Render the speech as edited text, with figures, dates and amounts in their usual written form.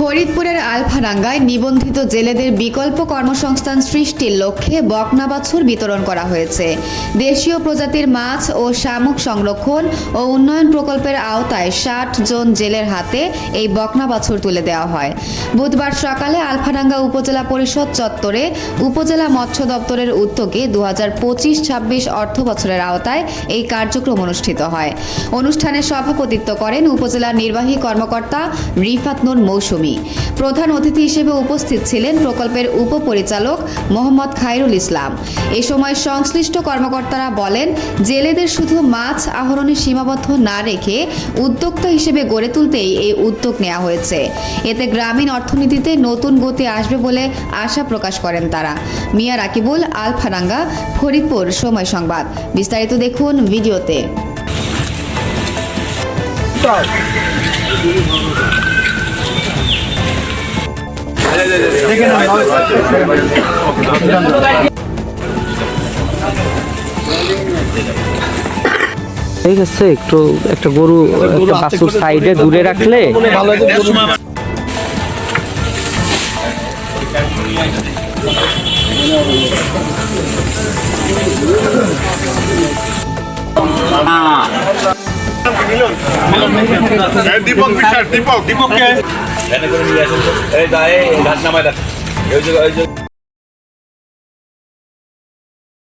ফরিদপুরের আলফাডাঙ্গায় নিবন্ধিত জেলেদের বিকল্প কর্মসংস্থান সৃষ্টির লক্ষ্যে বকনা বাছুর বিতরণ করা হয়েছে। দেশীয় প্রজাতির মাছ ও শামুক সংরক্ষণ ও উন্নয়ন প্রকল্পের আওতায় ৬০ জন জেলের হাতে এই বকনা বাছুর তুলে দেওয়া হয়। বুধবার সকালে আলফাডাঙ্গা উপজেলা পরিষদ চত্বরে উপজেলা মৎস্য দপ্তরের উদ্যোগে ২০২৫-২৬ অর্থ বছরের আওতায় এই কার্যক্রম অনুষ্ঠিত হয়। অনুষ্ঠানে সভাপতিত্ব করেন উপজেলা নির্বাহী কর্মকর্তা রিফাত নূর মৌসুমী। প্রধান অতিথি হিসেবে উপস্থিত ছিলেন প্রকল্পের উপপরিচালক মোহাম্মদ খায়রুল ইসলাম। এ সময় সংশ্লিষ্ট কর্মকর্তারা বলেন, জেলেদের শুধু মাছ আহরণে সীমাবদ্ধ না রেখে উদ্যোক্তা হিসেবে গড়ে তুলতেই এই উদ্যোগ নেওয়া হয়েছে। এতে গ্রামীণ অর্থনীতিতে নতুন গতি আসবে বলে আশা প্রকাশ করেন তারা। মিয়া রাকিবুল, আলফাডাঙ্গা, ফরিদপুর, সময় সংবাদ। বিস্তারিত দেখুন ভিডিওতে। ঠিক আছে, একটা গরু একটা বাছুর সাইডে দূরে রাখলে দীপক দীপককে ঘাস নামায়